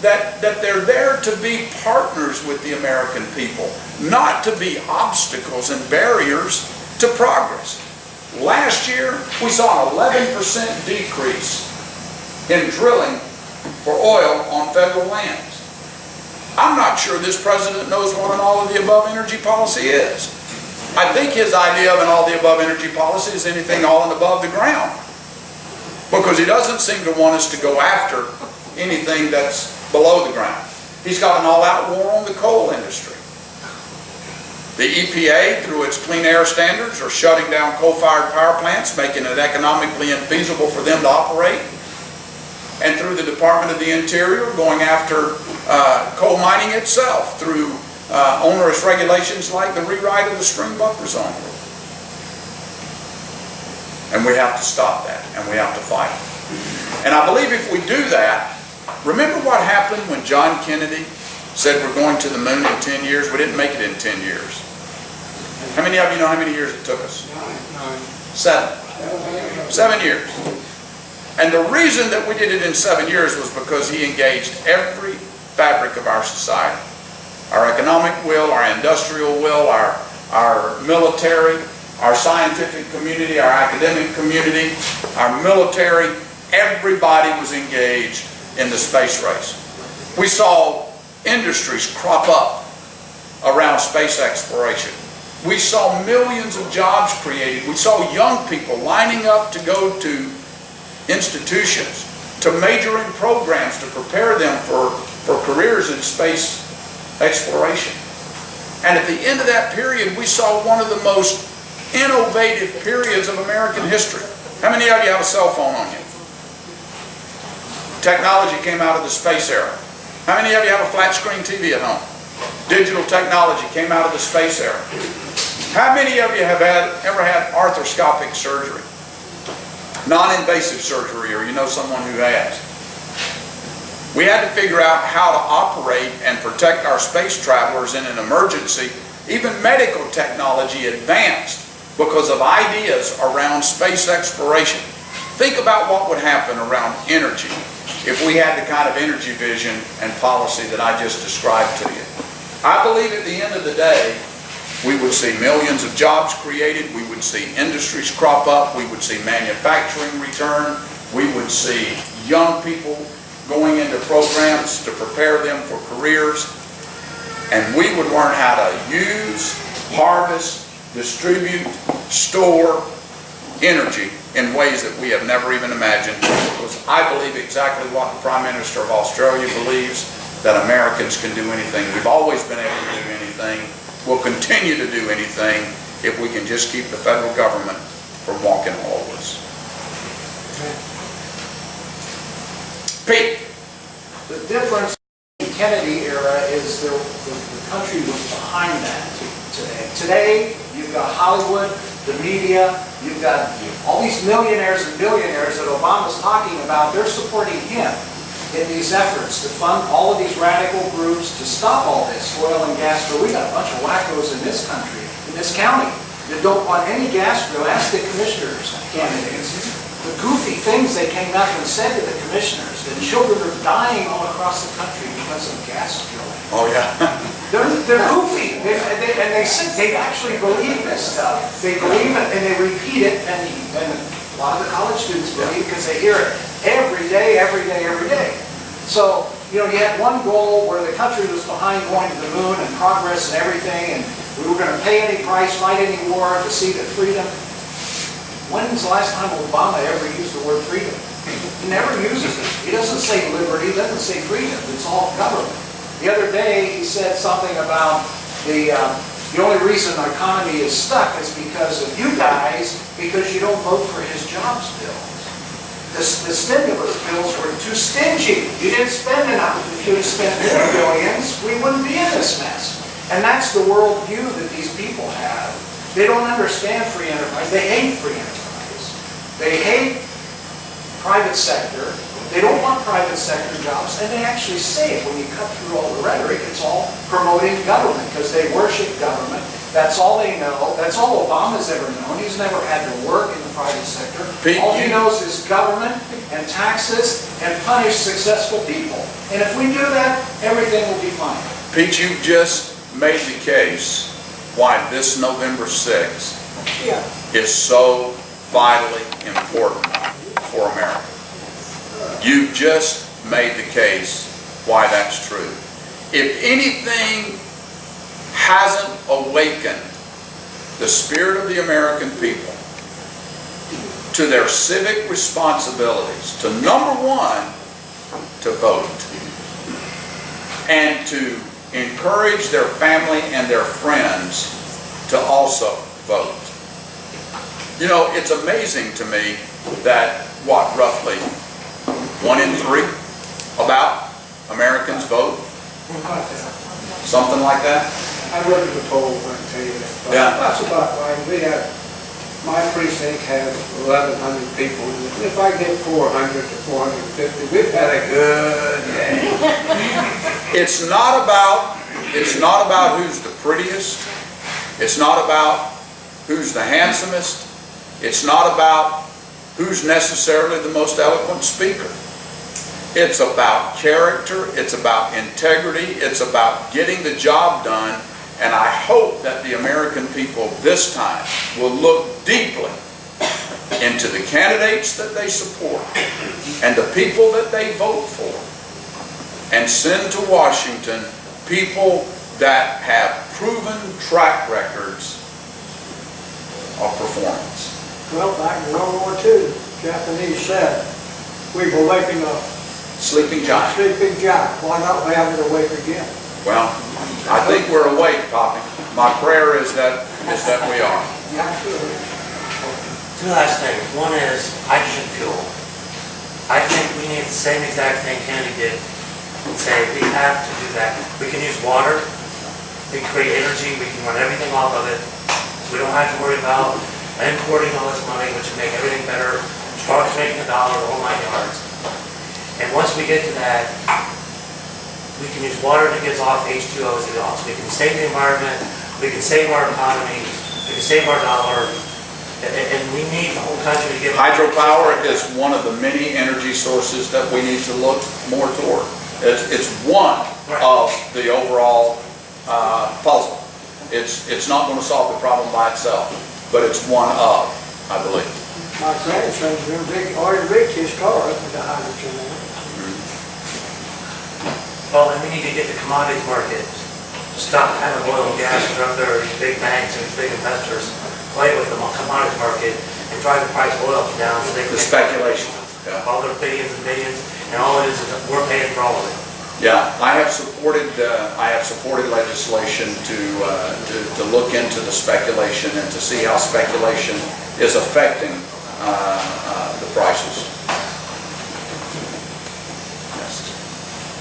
that they're there to be partners with the American people, not to be obstacles and barriers to progress. Last year, we saw an 11% decrease in drilling for oil on federal lands. I'm not sure this president knows what an all-of-the-above energy policy is. I think his idea of an all-of-the-above energy policy is anything all and above the ground, because he doesn't seem to want us to go after anything that's below the ground. He's got an all-out war on the coal industry. The EPA, through its clean air standards, are shutting down coal-fired power plants, making it economically infeasible for them to operate. And through the Department of the Interior, going after coal mining itself through onerous regulations like the rewrite of the string buffer zone. And we have to stop that, and we have to fight. And I believe if we do that, remember what happened when John Kennedy said we're going to the moon in 10 years? We didn't make it in 10 years. How many of you know how many years it took us? 7. 7 years. And the reason that we did it in 7 years was because he engaged every fabric of our society. Our economic will, our industrial will, our military, our scientific community, our academic community, our military. Everybody was engaged in the space race. We saw industries crop up around space exploration. We saw millions of jobs created. We saw young people lining up to go to institutions, to major in programs to prepare them for careers in space exploration. And at the end of that period, we saw one of the most innovative periods of American history. How many of you have a cell phone on you? Technology came out of the space era. How many of you have a flat screen TV at home? Digital technology came out of the space era. How many of you have ever had arthroscopic surgery? Non-invasive surgery, or you know someone who has. We had to figure out how to operate and protect our space travelers in an emergency. Even medical technology advanced because of ideas around space exploration. Think about what would happen around energy if we had the kind of energy vision and policy that I just described to you. I believe at the end of the day, we would see millions of jobs created, we would see industries crop up, we would see manufacturing return, we would see young people going into programs to prepare them for careers, and we would learn how to use, harvest, distribute, store energy in ways that we have never even imagined. Because I believe exactly what the Prime Minister of Australia believes, that Americans can do anything. We've always been able to do anything. We'll continue to do anything if we can just keep the federal government from walking all over us. Pete. The difference in the Kennedy era is the country was behind that today. Today, you've got Hollywood, the media, you've got all these millionaires and billionaires that Obama's talking about. They're supporting him in these efforts to fund all of these radical groups to stop all this oil and gas drill. We got a bunch of wackos in this country, in this county, that don't want any gas drill. Ask the commissioners, candidates. The goofy things they came up and said to the commissioners, that children are dying all across the country because of gas drilling. Oh yeah. They're goofy, and they actually believe this stuff. They believe it and they repeat it, and a lot of the college students believe because they hear it every day, every day, every day. So, you know, you had one goal where the country was behind going to the moon and progress and everything, and we were going to pay any price, fight any war to see that freedom. When's the last time Obama ever used the word freedom? He never uses it. He doesn't say liberty, he doesn't say freedom. It's all government. The other day he said something about the only reason the economy is stuck is because of you guys, because you don't vote for his jobs bills. The stimulus bills were too stingy. You didn't spend enough. If you had spent billions, we wouldn't be in this mess. And that's the worldview that these people have. They don't understand free enterprise. They hate free enterprise. They hate private sector. They don't want private sector jobs, and they actually say it when you cut through all the rhetoric. It's all promoting government because they worship government. That's all they know. That's all Obama's ever known. He's never had to work in the private sector. All he knows is government and taxes and punish successful people. And if we do that, everything will be fine. Pete, you just made the case why this November 6th Yeah. is so vitally important for America. You just made the case why that's true. If anything hasn't awakened the spirit of the American people to their civic responsibilities, to number one, to vote, and to encourage their family and their friends to also vote. You know, it's amazing to me that, roughly 1 in 3 about Americans vote? Something like that? I looked at the polls, I can tell you that. But Yeah. That's about right. We have, my precinct has 1,100 people in it. If I get 400 to 450, we've had a good day. It's not about who's the prettiest. It's not about who's the handsomest. It's not about who's necessarily the most eloquent speaker. It's about character. It's about integrity. It's about getting the job done. And I hope that the American people this time will look deeply into the candidates that they support and the people that they vote for, and send to Washington people that have proven track records of performance. Well, back in World War II, Japanese said, we've awakened a Sleeping giant. sleeping giant. Why not have it awake again? Well, I think we're awake, Poppy. My prayer is that we are. Absolutely. Two last things. One is hydrogen fuel. I think we need the same exact thing Kennedy did and say we have to do that. We can use water, we can create energy, we can run everything off of it. We don't have to worry about importing all this money, which would make everything better, start making $1, the whole 9 yards. And once we get to that, we can use water that gives off H2O as it goes. We can save the environment, we can save our economy, we can save our dollar, and we need the whole country to get... Hydropower is one of the many energy sources that we need to look more toward. It's one of the overall puzzle. It's not going to solve the problem by itself, but it's one of, I believe. My grandson's already rigged his car up with the hydrogen in it. Well, and we need to get the commodities market, stop having oil and gas run there, these big banks and these big investors play with the commodities market and drive the price of oil down so they can... The speculation. Yeah. All their billions and billions, and all it is that we're paying for all of it. Yeah, I have supported legislation to look into the speculation and to see how speculation is affecting the prices.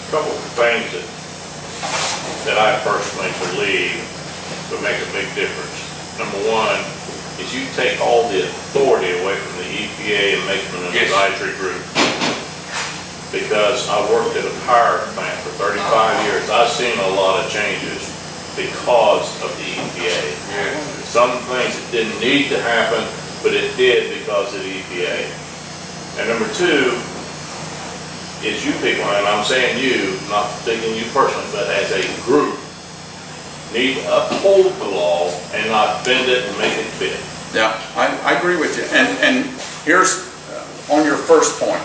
Couple of things that I personally believe would make a big difference. Number one is you take all the authority away from the EPA and make them an advisory group. Because I worked at a power plant for 35 years, I've seen a lot of changes because of the EPA. Some things that didn't need to happen, but it did because of the EPA. And number two, is you people, and I'm saying you, not thinking you personally, but as a group, need to uphold the law and not bend it and make it fit. Yeah, I agree with you. And here's, on your first point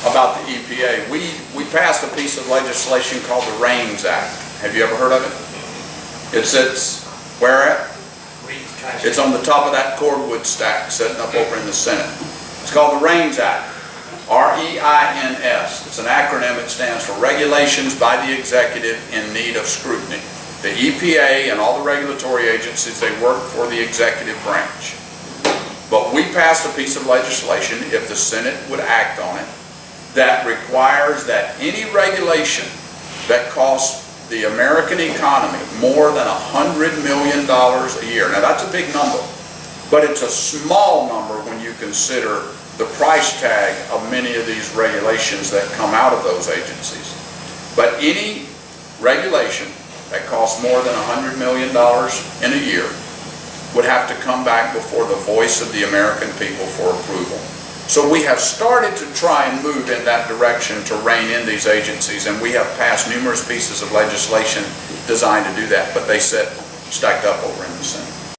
about the EPA, we passed a piece of legislation called the RAINS Act. Have you ever heard of it? It sits where at? It's on the top of that cordwood stack sitting up over in the Senate. It's called the RAINS Act. R-E-I-N-S. It's an acronym. It stands for Regulations by the Executive in Need of Scrutiny. The EPA and all the regulatory agencies, they work for the executive branch. But we passed a piece of legislation, if the Senate would act on it, that requires that any regulation that costs the American economy more than $100 million a year. Now that's a big number, but it's a small number when you consider the price tag of many of these regulations that come out of those agencies. But any regulation that costs more than $100 million in a year would have to come back before the voice of the American people for approval. So we have started to try and move in that direction to rein in these agencies, and we have passed numerous pieces of legislation designed to do that, but they sit stacked up over in the Senate.